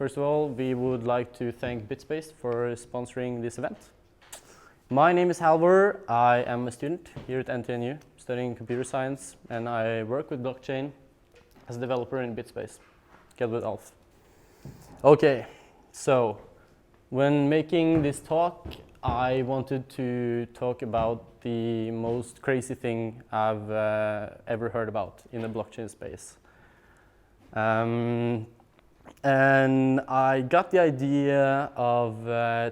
First of all, we would like to thank Bitspace for sponsoring this event. My name is Halvor. I am a student here at NTNU studying computer science, and I work with blockchain as a developer in Bitspace, together with Alf. Okay, so when making this talk, I wanted to talk about the most crazy thing I've ever heard about in the blockchain space. And I got the idea of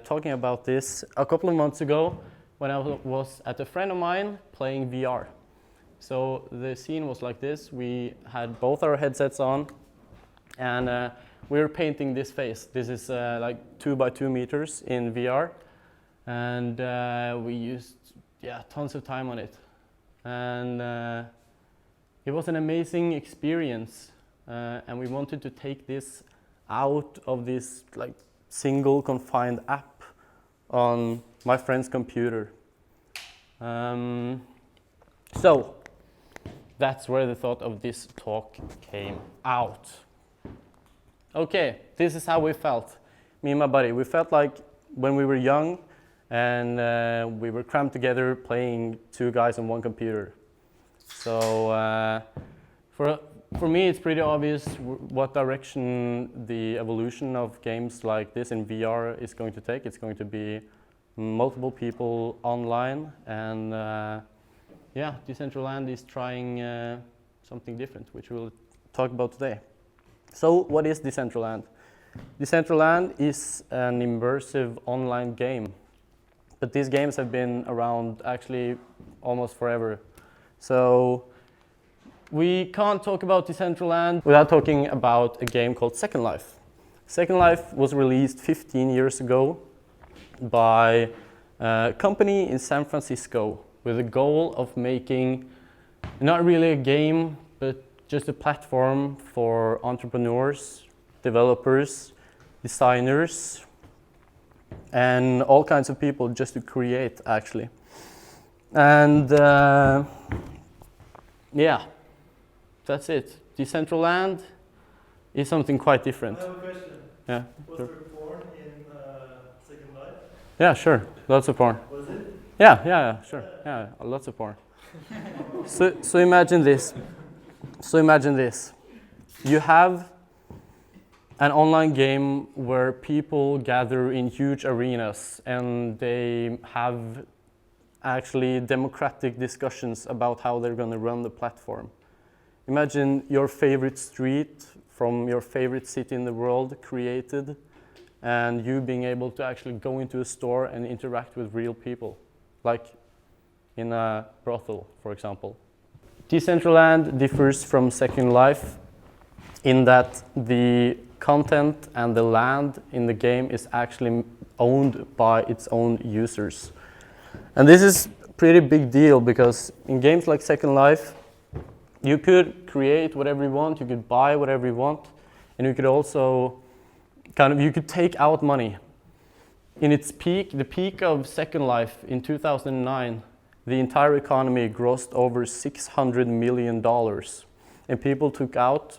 talking about this a couple of months ago when I was at a friend of mine playing VR. So the scene was like this. We had both our headsets on, and we were painting this face. This is like 2 by 2 meters in VR. And we used tons of time on it. And it was an amazing experience. And we wanted to take this out of this like single confined app on my friend's computer. So that's where the thought of this talk came out. Okay, this is how we felt, me and my buddy. We felt like when we were young and we were crammed together playing 2 guys on 1 computer. So for me, it's pretty obvious what direction the evolution of games like this in VR is going to take. It's going to be multiple people online, and Decentraland is trying something different, which we'll talk about today. So what is Decentraland? Decentraland is an immersive online game, but these games have been around actually almost forever. So we can't talk about Decentraland without talking about a game called Second Life. Second Life was released 15 years ago by a company in San Francisco with the goal of making not really a game, but just a platform for entrepreneurs, developers, designers, and all kinds of people just to create, actually. And that's it. Decentraland is something quite different. I have a question. Yeah. Was Sure. there porn in Second Life? Yeah, sure. Lots of porn. Was it? Yeah, sure. Yeah, lots of porn. So imagine this. You have an online game where people gather in huge arenas and they have actually democratic discussions about how they're going to run the platform. Imagine your favorite street from your favorite city in the world created, and you being able to actually go into a store and interact with real people, like in a brothel, for example. Decentraland differs from Second Life in that the content and the land in the game is actually owned by its own users. And this is a pretty big deal because in games like Second Life, you could create whatever you want, you could buy whatever you want, and you could also you could take out money. In its peak, the peak of Second Life in 2009, the entire economy grossed over $600 million. And people took out,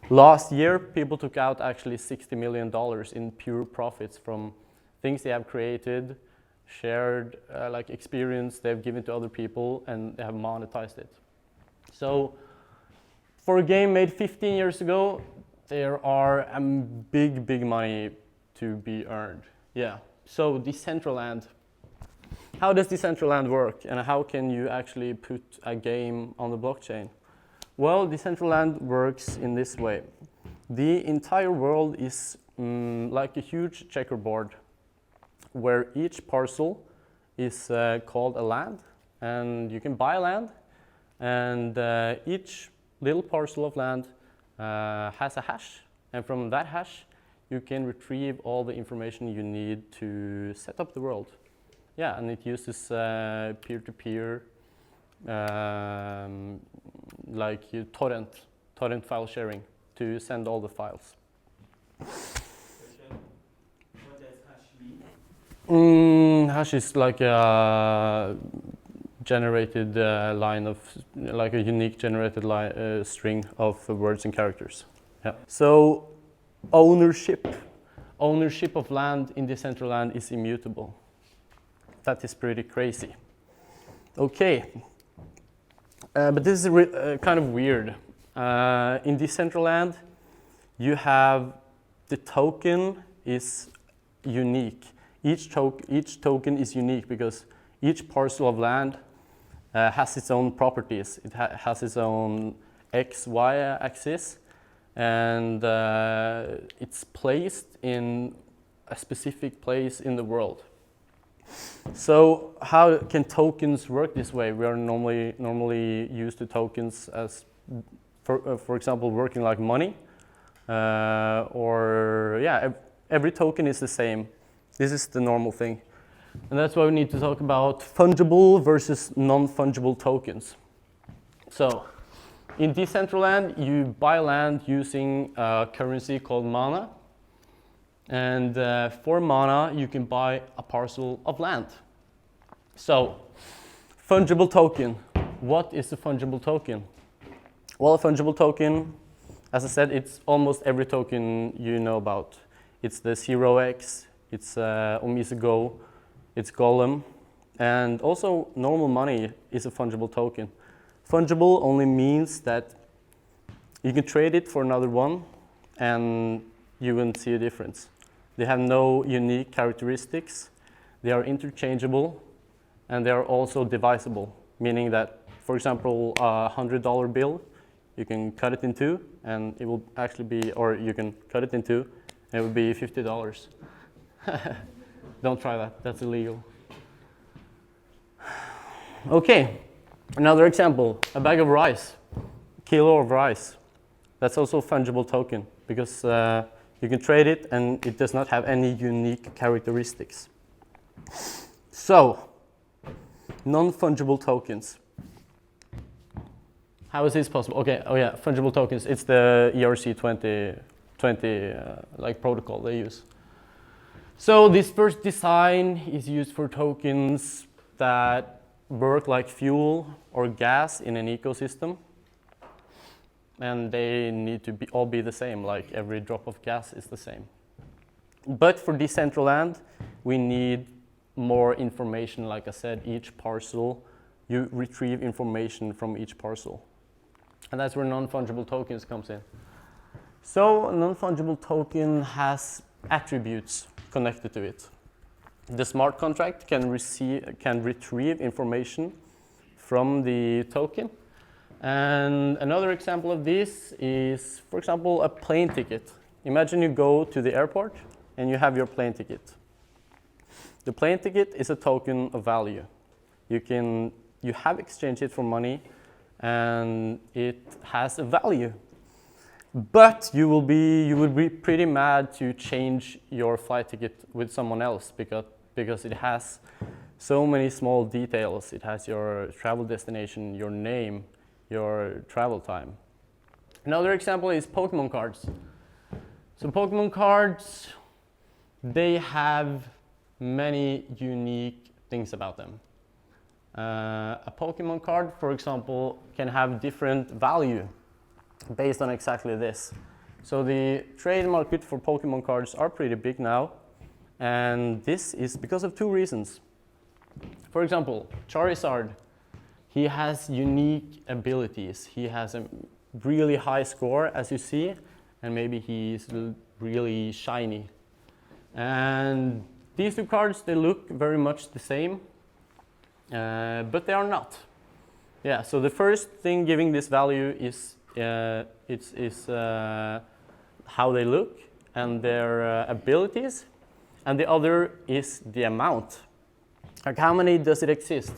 last year, people took out actually $60 million in pure profits from things they have created, shared like experience they've given to other people, and they have monetized it. So for a game made 15 years ago, there are big money to be earned. Yeah. So Decentraland. How does Decentraland work, and how can you actually put a game on the blockchain? Well, Decentraland works in this way. The entire world is like a huge checkerboard where each parcel is called a land, and you can buy land, and each little parcel of land has a hash, and from that hash you can retrieve all the information you need to set up the world. Yeah, and it uses peer-to-peer, like torrent file sharing to send all the files. What does hash mean? Hash is like a generated line of, like a unique generated string of words and characters. Yeah. So ownership of land in Decentraland is immutable. That is pretty crazy. Okay, but this is kind of weird. In Decentraland, you have the token is unique. Each token is unique because each parcel of land has its own properties. It has its own X, Y axis, and it's placed in a specific place in the world. So how can tokens work this way? We are normally used to tokens as, for example, working like money, or yeah, every token is the same. This is the normal thing. And that's why we need to talk about fungible versus non-fungible tokens. So in Decentraland, you buy land using a currency called mana. And for mana, you can buy a parcel of land. So fungible token. What is a fungible token? Well, a fungible token, as I said, it's almost every token you know about. It's the 0x, it's Omisego, it's Golem, and also normal money is a fungible token. Fungible only means that you can trade it for another one and you won't see a difference. They have no unique characteristics, they are interchangeable, and they are also divisible, meaning that, for example, a $100 bill, you can cut it in two and it will actually be, or you can cut it in two and it will be $50. Don't try that, that's illegal. Okay, another example, a bag of rice, kilo of rice. That's also a fungible token because you can trade it and it does not have any unique characteristics. So, non-fungible tokens. How is this possible? Okay, oh yeah, fungible tokens, it's the ERC 2020 like protocol they use. So this first design is used for tokens that work like fuel or gas in an ecosystem. And they need to all be the same, like every drop of gas is the same. But for Decentraland, we need more information. Like I said, each parcel, you retrieve information from each parcel. And that's where non-fungible tokens comes in. So a non-fungible token has attributes connected to it. The smart contract can retrieve information from the token. And another example of this is, for example, a plane ticket. Imagine you go to the airport and you have your plane ticket. The plane ticket is a token of value. You have exchanged it for money and it has a value. But you would be pretty mad to change your flight ticket with someone else because it has so many small details. It has your travel destination, your name, your travel time. Another example is Pokemon cards. So Pokemon cards, they have many unique things about them. A Pokemon card, for example, can have different value based on exactly this. So the trade market for Pokemon cards are pretty big now, and this is because of two reasons. For example, Charizard, he has unique abilities. He has a really high score, as you see, and maybe he's really shiny. And these two cards, they look very much the same, but they are not. Yeah, so the first thing giving this value is how they look and their abilities, and the other is the amount. Like, how many does it exist?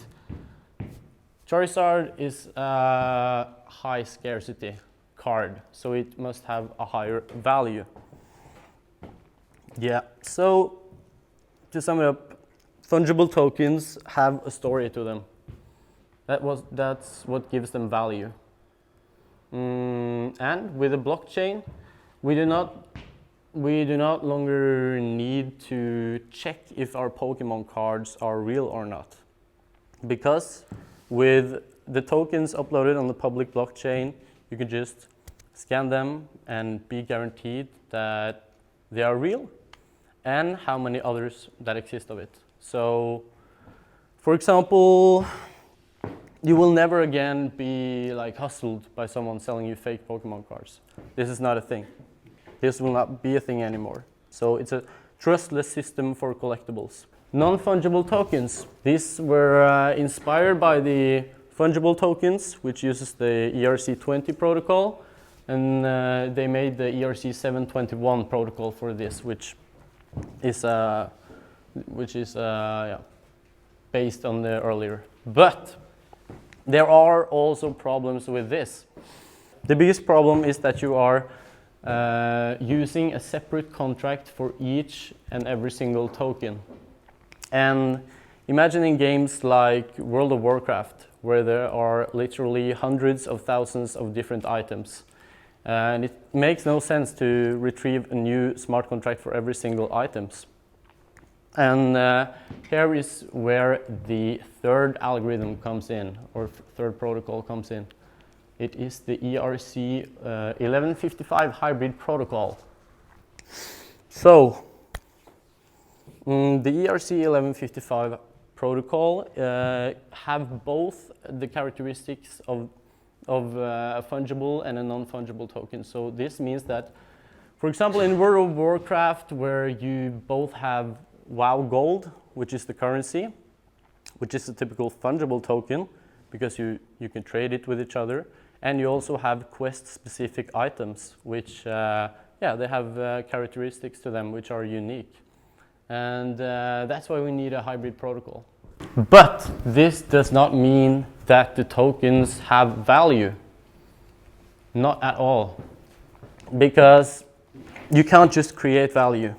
Charizard is a high scarcity card, so it must have a higher value. Yeah, so to sum it up, fungible tokens have a story to them. That's what gives them value. And with a blockchain, we do not longer need to check if our Pokemon cards are real or not, because with the tokens uploaded on the public blockchain, you can just scan them, and be guaranteed that they are real, and how many others that exist of it. So, for example, you will never again be like hustled by someone selling you fake Pokemon cards. This is not a thing. This will not be a thing anymore. So it's a trustless system for collectibles. Non-fungible tokens. These were inspired by the Fungible Tokens, which uses the ERC20 protocol, and they made the ERC721 protocol for this, which is based on the earlier. But there are also problems with this. The biggest problem is that you are using a separate contract for each and every single token. And imagining games like World of Warcraft, where there are literally hundreds of thousands of different items. And it makes no sense to retrieve a new smart contract for every single items. And here is where the third algorithm comes in, or third protocol comes in. It is the ERC 1155 hybrid protocol. So, the ERC 1155 protocol have both the characteristics of a fungible and a non-fungible token. So this means that, for example, in World of Warcraft, where you both have WoW Gold, which is the currency, which is a typical fungible token, because you can trade it with each other, and you also have quest-specific items, which, they have characteristics to them which are unique. And that's why we need a hybrid protocol. But this does not mean that the tokens have value. Not at all. Because you can't just create value.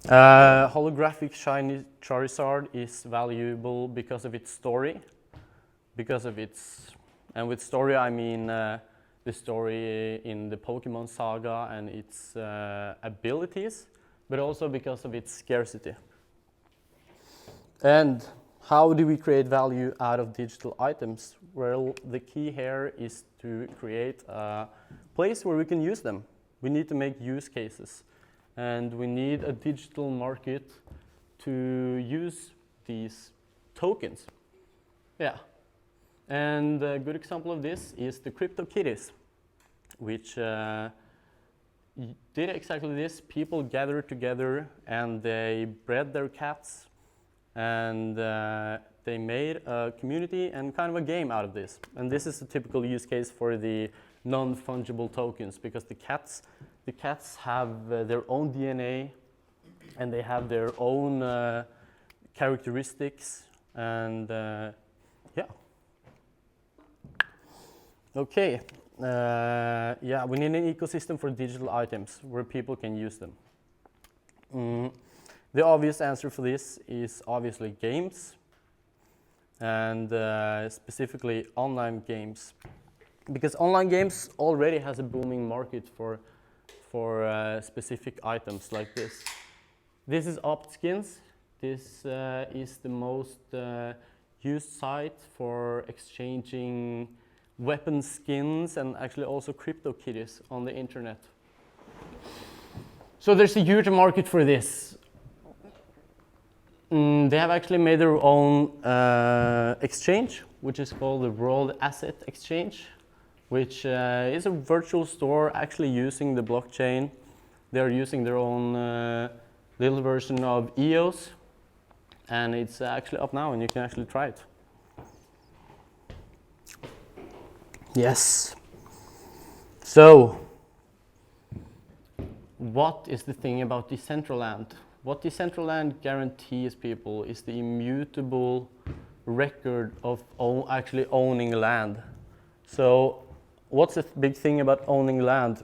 Holographic shiny Charizard is valuable because of its story. And with story I mean the story in the Pokemon saga and its abilities, but also because of its scarcity. And how do we create value out of digital items? Well, the key here is to create a place where we can use them. We need to make use cases, and we need a digital market to use these tokens. Yeah. And a good example of this is the CryptoKitties, which did exactly this. People gathered together and they bred their cats, and they made a community and kind of a game out of this. And this is a typical use case for the non-fungible tokens, because the cats have their own DNA and they have their own characteristics, and yeah. Okay. We need an ecosystem for digital items where people can use them. The obvious answer for this is obviously games, and specifically online games, because online games already has a booming market for specific items like this. This is OptSkins. This is the most used site for exchanging weapon skins and actually also CryptoKitties on the internet. So there's a huge market for this. They have actually made their own exchange, which is called the World Asset Exchange, which is a virtual store actually using the blockchain. They're using their own little version of EOS, and it's actually up now and you can actually try it. Yes. So, what is the thing about Decentraland? What Decentraland guarantees people is the immutable record of actually owning land. So, what's the big thing about owning land?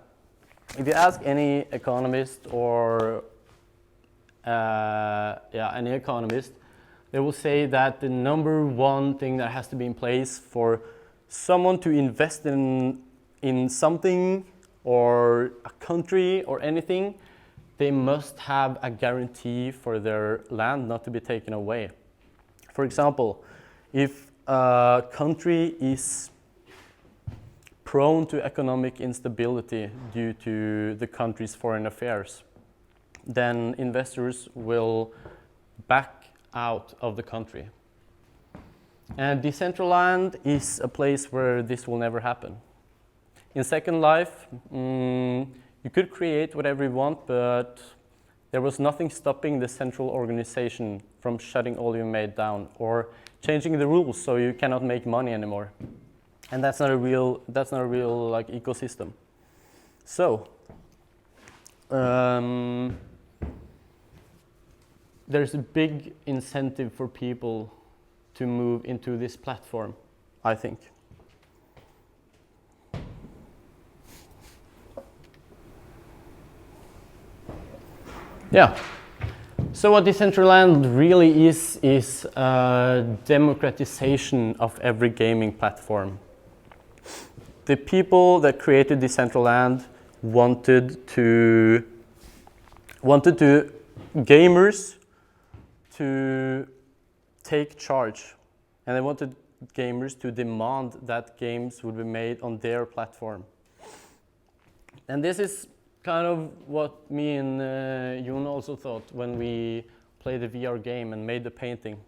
If you ask any economist or any economist, they will say that the number one thing that has to be in place for someone to invest in something or a country or anything, they must have a guarantee for their land not to be taken away. For example, if a country is prone to economic instability due to the country's foreign affairs, then investors will back out of the country. And Decentraland is a place where this will never happen. In Second Life, you could create whatever you want, but there was nothing stopping the central organization from shutting all you made down or changing the rules so you cannot make money anymore. And that's not a real like ecosystem. So there's a big incentive for people to move into this platform, I think. Yeah. So what Decentraland really is a democratization of every gaming platform. The people that created Decentraland wanted gamers to take charge, and they wanted gamers to demand that games would be made on their platform. And this is kind of what me and Jon also thought when we played the VR game and made the painting.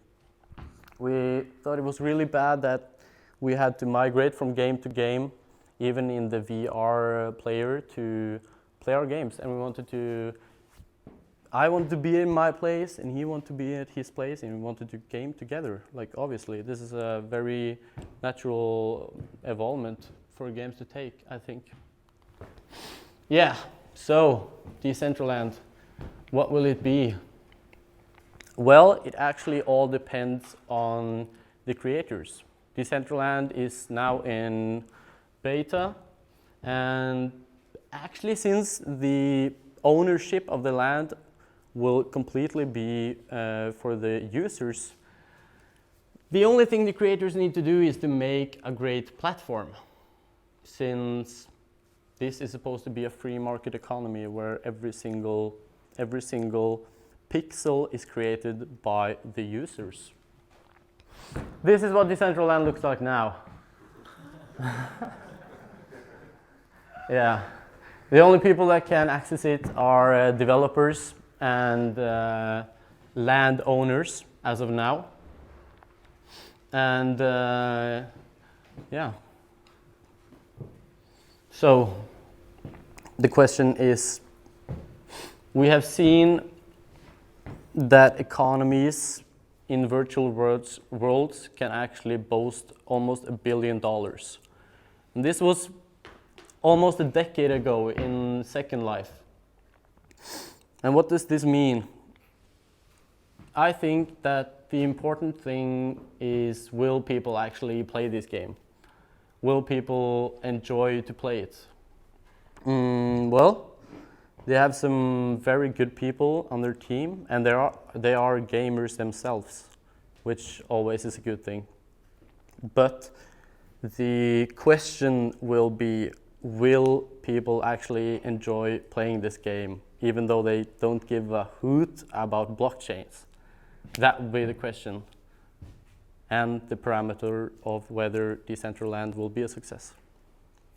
We thought it was really bad that we had to migrate from game to game, even in the VR player, to play our games. And I wanted to be in my place and he wanted to be at his place, and we wanted to game together. Like, obviously, this is a very natural evolvement for games to take, I think. Yeah. So, Decentraland, what will it be? Well, it actually all depends on the creators. Decentraland is now in beta, and actually since the ownership of the land will completely be for the users, the only thing the creators need to do is to make a great platform, since this is supposed to be a free market economy where every single pixel is created by the users. This is what Decentraland looks like now. Yeah. The only people that can access it are developers and landowners as of now. And yeah. So the question is, we have seen that economies in virtual worlds can actually boast almost $1 billion. And this was almost a decade ago in Second Life. And what does this mean? I think that the important thing is, will people actually play this game? Will people enjoy to play it? Well, they have some very good people on their team, and they are gamers themselves, which always is a good thing. But the question will be, will people actually enjoy playing this game, even though they don't give a hoot about blockchains? That would be the question, and the parameter of whether Decentraland will be a success.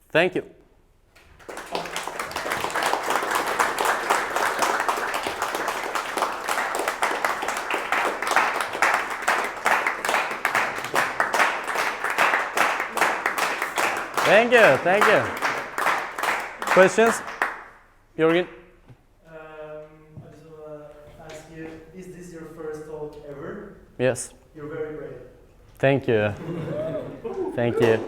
Thank you. Thank you, thank you. Questions? Jørgen? I just want to ask you, is this your first talk ever? Yes. You're very brave. Thank you. Thank you.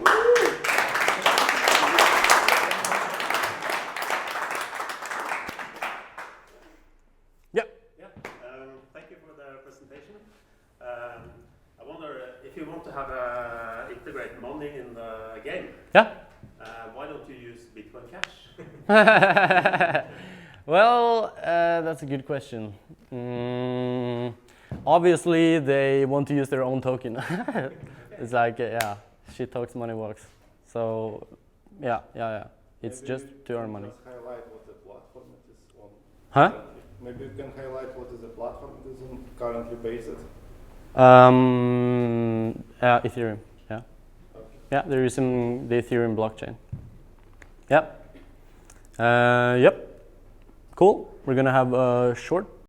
Yep. Yeah. Thank you for the presentation. I wonder if you want to have integrate money in the game. Yeah. Why don't you use Bitcoin Cash? Well, that's a good question. Obviously, they want to use their own token. It's like, yeah, shit talks, money works. So, yeah. It's Maybe just to earn money. Just highlight what the platform it is on. Huh? Maybe you can highlight what is the platform it is on currently based. Ethereum. Yeah. Okay. Yeah, there is the Ethereum blockchain. Yep. Yep. Cool. We're gonna have a short